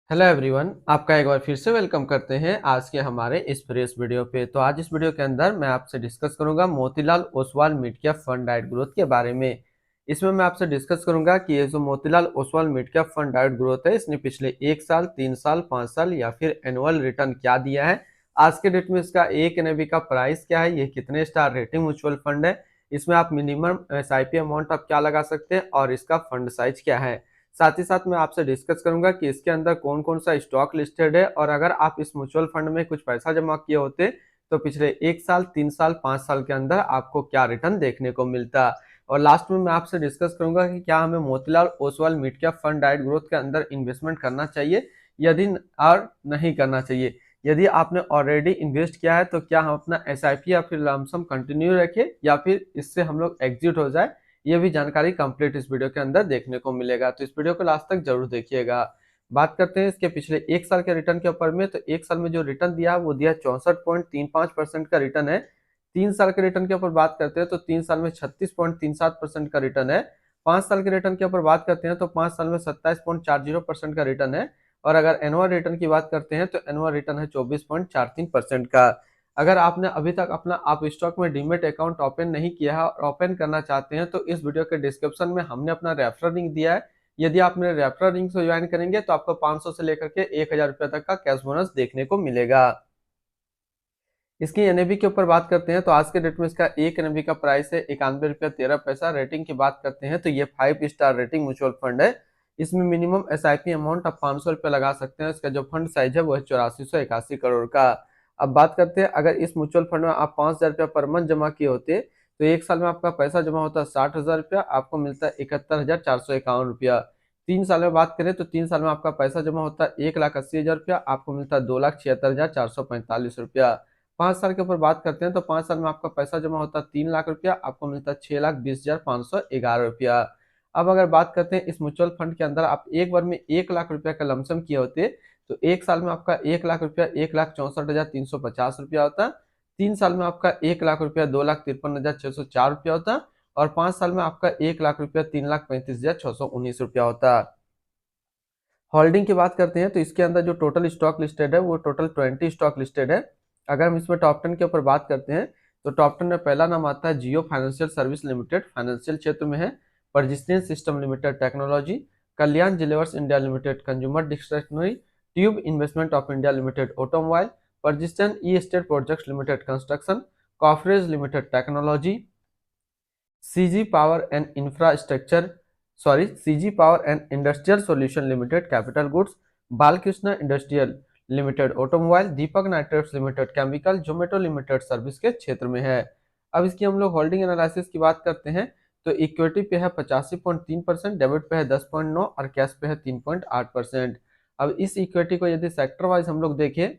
Hello everyone, आपका एक बार फिर से वेलकम करते हैं आज के हमारे इस फ्रेश वीडियो पे। तो आज इस वीडियो के अंदर मैं आपसे डिस्कस करूंगा Motilal Oswal mid cap fund diet growth के बारे में। इसमें मैं आपसे डिस्कस करूंगा कि ये जो Motilal Oswal mid cap fund diet growth है, इसने पिछले 1 साल, 3 साल, 5 साल या फिर एनुअल रिटर्न क्या दिया है, आज के डेट में इसका एक एनएवी का प्राइस क्या है, ये कितने स्टार रेटिंग म्यूचुअल फंड है, इसमें आप मिनिमम एसआईपी अमाउंट आप क्या लगा सकते हैं और इसका फंड साइज क्या है। साथ ही साथ मैं आपसे डिस्कस करूंगा कि इसके अंदर कौन कौन सा स्टॉक लिस्टेड है और अगर आप इस म्यूचुअल फंड में कुछ पैसा जमा किए होते तो पिछले 1 साल, 3 साल, 5 साल के अंदर आपको क्या रिटर्न देखने को मिलता। और लास्ट में मैं आपसे डिस्कस करूंगा कि क्या हमें Motilal Oswal mid cap fund diet growth के अंदर इन्वेस्टमेंट करना चाहिए यदि और नहीं करना चाहिए। यदि आपने ऑलरेडी इन्वेस्ट किया है तो क्या हम अपना एसआईपी या फिर लमसम कंटिन्यू रखें या फिर इससे हम लोग एग्जिट हो जाए, ये भी जानकारी कंप्लीट इस वीडियो के अंदर देखने को मिलेगा। तो इस वीडियो को लास्ट तक जरूर देखिएगा। बात करते हैं इसके पिछले 1 साल के रिटर्न के ऊपर में, तो 1 साल में जो रिटर्न दिया वो दिया 64.35% का रिटर्न है। 3 साल के रिटर्न के ऊपर बात करते हैं तो 3 साल में 36.37% का रिटर्न है। 5 साल के रिटर्न के ऊपर बात करते हैं तो 5 साल में 27.40% का रिटर्न है। और अगर एनुअल रिटर्न की बात करते हैं तो एनुअल रिटर्न है 24.43% का। अगर आपने अभी तक अपना आप स्टॉक में डीमेट अकाउंट ओपन नहीं किया है और ओपन करना चाहते हैं तो इस वीडियो के डिस्क्रिप्शन में हमने अपना रेफरल लिंक दिया है। यदि आप मेरे रेफरल लिंक से ज्वाइन करेंगे तो आपको 500 से लेकर के 1000 रुपये तक का कैश बोनस देखने को मिलेगा। इसकी एनएवी के ऊपर बात करते हैं तो आज के डेट में इसका एक एनएवी का प्राइस है 91 रुपया 13 पैसा। रेटिंग की बात करते हैं तो ये 5 स्टार रेटिंग म्यूचुअल फंड है। इसमें मिनिमम एसआईपी अमाउंट आप 500 रुपये लगा सकते हैं। इसका जो फंड साइज है वो है 8481 करोड़ का। अब बात करते हैं, अगर इस म्यूचुअल फंड में आप 5000 रुपया पर मंथ जमा किए होते तो 1 साल में आपका पैसा जमा होता है 60,000 रुपया, आपको मिलता है 71,451 रुपया। 3 साल में बात करें तो 3 साल में आपका पैसा जमा होता है 1,80,000 रुपया, आपको मिलता है 2,76,445 रुपया। 5 साल के ऊपर बात करते हैं तो 5 साल में आपका पैसा जमा होता है 3 लाख रुपया, आपको मिलता है 6,20,511 रुपया। अब अगर बात करते हैं इस म्यूचुअल फंड के अंदर आप एक बार में 1 लाख रुपया का लमसम किए होते तो 1 साल में आपका 1 लाख रुपया 1,64,350 रुपया होता। 3 साल में आपका 1 लाख रुपया 2,53,604 रुपया होता। और 5 साल में आपका 1 लाख रुपया 3,35,619 रुपया होता। होल्डिंग की बात करते हैं तो इसके अंदर जो टोटल स्टॉक लिस्टेड है वो टोटल 20 स्टॉक लिस्टेड है। अगर हम इसमें टॉप 10 के ऊपर बात करते हैं तो टॉप 10 में पहला नाम आता है Jio financial service limited, financial क्षेत्र में है। Persistent system limited technology, Kalyan jewellers India limited consumer discretionary, tube investment of India limited automobile, persistent E estate projects limited construction, Coforge limited technology, CG power and infrastructure CG power and industrial solution limited capital goods, Balkrishna industrial limited automobile, Deepak nitrates limited chemical, Zomato limited service के क्षेत्र में है। अब इसकी हम लोग holding analysis की बात करते हैं तो इक्विटी पे है 85.3%, डेबिट पे है 10.9 और कैश पे है 3.8%। अब इस इक्विटी को यदि सेक्टर वाइज हम लोग देखें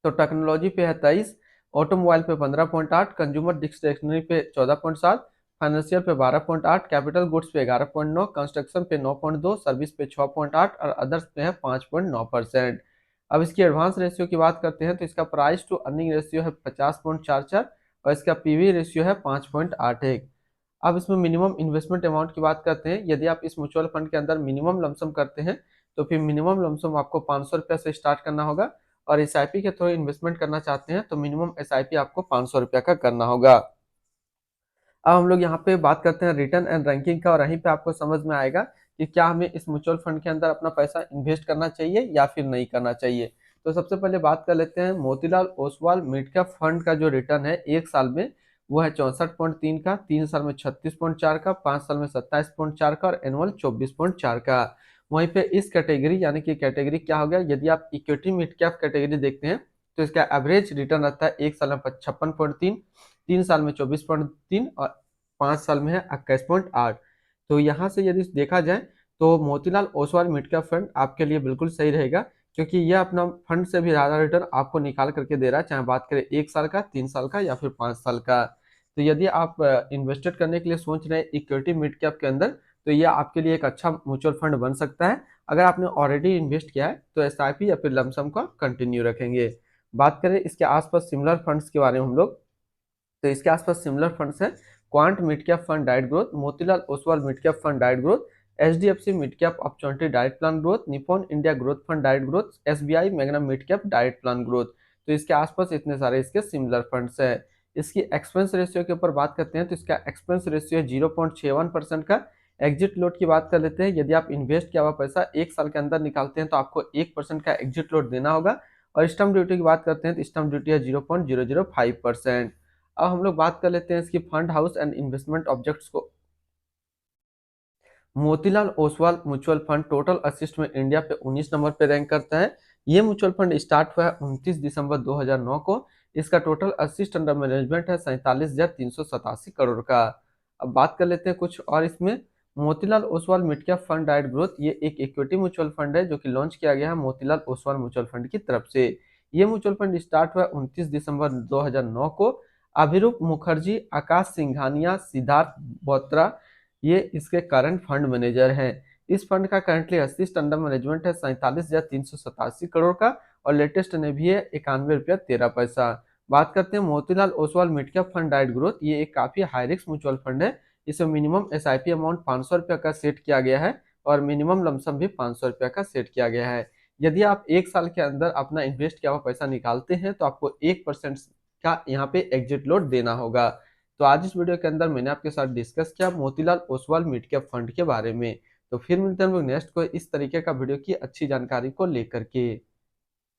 तो टेक्नोलॉजी पे है 23, ऑटोमोबाइल पे 15.8, कंज्यूमर डिस्क्रिशनरी पे 14.7, फाइनेंशियल पे 12.8, कैपिटल गुड्स पे 11.9, कंस्ट्रक्शन पे 9.2, सर्विस पे 6.8 और अदर्स पे है 5.9%। अब इसकी एडवांस रेशियो की बात करते हैं तो इसका प्राइस टू अर्निंग रेशियो है 50.44 और इसका पीवी रेशियो है 5.81। अब इसमें मिनिमम इन्वेस्टमेंट अमाउंट की बात करते हैं, यदि आप इस म्यूचुअल फंड के अंदर मिनिमम लमसम करते हैं तो फिर मिनिमम लमसम आपको 500 रुपया से स्टार्ट करना होगा। और एसआईपी के थ्रू इन्वेस्टमेंट करना चाहते हैं तो मिनिमम एसआईपी आपको 500 रुपया का करना होगा। अब हम लोग यहाँ पे बात करते हैं रिटर्न एंड रैंकिंग का और यहीं पे आपको समझ में आएगा कि क्या हमें इस म्यूचुअल फंड के अंदर अपना पैसा इन्वेस्ट करना चाहिए या फिर नहीं करना चाहिए। तो सबसे पहले बात कर लेते हैं Motilal Oswal mid cap fund का जो रिटर्न है 1 साल में वो है 64.3 का, 3 साल में 36.4 का, 5 साल में 27.4 का और एनुअल 24.4 का। वहीं पे इस कैटेगरी यानी कि कैटेगरी क्या हो गया, यदि आप इक्विटी मिड कैप कैटेगरी देखते हैं तो इसका एवरेज रिटर्न रहता है 1 साल में 56.3, 3 साल में 24.3 और 5 साल में है 21.8। तो यहाँ से यदि देखा जाए तो Motilal Oswal mid cap fund आपके लिए बिल्कुल सही रहेगा, क्योंकि यह अपना फंड से भी ज़्यादा रिटर्न आपको निकाल करके दे रहा है, चाहे बात करें 1 साल का, 3 साल का या फिर 5 साल का। तो यदि आप इन्वेस्टेड करने के लिए सोच रहे हैं इक्विटी मिड कैप के अंदर तो यह आपके लिए एक अच्छा म्यूचुअल फंड बन सकता है। अगर आपने ऑलरेडी इन्वेस्ट किया है तो एसआईपी या फिर लमसम का कंटिन्यू रखेंगे। बात करें इसके आसपास सिमिलर फंड्स के बारे में हम लोग, तो इसके आसपास सिमिलर फंड्स हैं quant mid cap fund diet growth, Motilal Oswal mid cap fund diet growth, HDFC mid cap opportunity direct plan growth, Nippon India growth fund direct growth, SBI Magna mid cap direct plan growth. तो इसके आसपास इतने सारे इसके similar funds है। इसकी expense ratio के ऊपर बात करते हैं तो इसका एक्सपेंस रेशियो 0.61% का। एग्जिट लोड की बात कर लेते हैं, यदि आप इन्वेस्ट किया हुआ पैसा 1 साल के अंदर निकालते हैं तो आपको 1% का एग्जिट लोड देना होगा। और स्टम्प ड्यूटी की बात करते हैं तो स्टम्प ड्यूटी है 0.005%। अब हम लोग बात कर लेते हैं इसकी fund house and investment objects को। Motilal Oswal mutual fund total assets में इंडिया पे 19 नंबर पे रैंक करता है। ये म्यूचुअल फंड स्टार्ट हुआ है 29 दिसंबर 2009 को। इसका टोटल असिस्ट अंडर मैनेजमेंट है 47,387 करोड़ का। अब बात कर लेते हैं कुछ और इसमें। Motilal Oswal mid cap fund direct growth ये एक इक्विटी म्यूचुअल फंड है जो कि लॉन्च किया गया है मोतीलाल ओसवाल म्यूचुअल फंड की तरफ से। ये म्यूचुअल फंड स्टार्ट हुआ 29 दिसंबर 2009 को। अभिरूप मुखर्जी, आकाश सिंघानिया, सिद्धार्थ बोत्रा ये इसके करंट फंड मैनेजर हैं। इस फंड का करंटली असिस्ट अंडर मैनेजमेंट है 47,387 करोड़ का। और लेटेस्ट एनएवी है 91 रुपया 13 पैसा। बात करते हैं Motilal Oswal mid cap fund direct growth. ये एक काफी हाई रिस्क म्यूचुअल फंड है। इसमें मिनिमम SIP अमाउंट 500 रुपया का सेट किया गया है और मिनिमम लमसम भी 500 रुपया का सेट किया गया है। यदि आप 1 साल के अंदर अपना इन्वेस्ट किया हुआ पैसा निकालते हैं तो आपको 1% का यहाँ पे एग्जिट लोड देना होगा। तो आज इस वीडियो के अंदर मैंने आपके साथ डिस्कस किया Motilal Oswal mid cap fund के बारे में। तो फिर मिलते हैं हम लोग नेक्स्ट को इस तरीके का वीडियो की अच्छी जानकारी को लेकर के।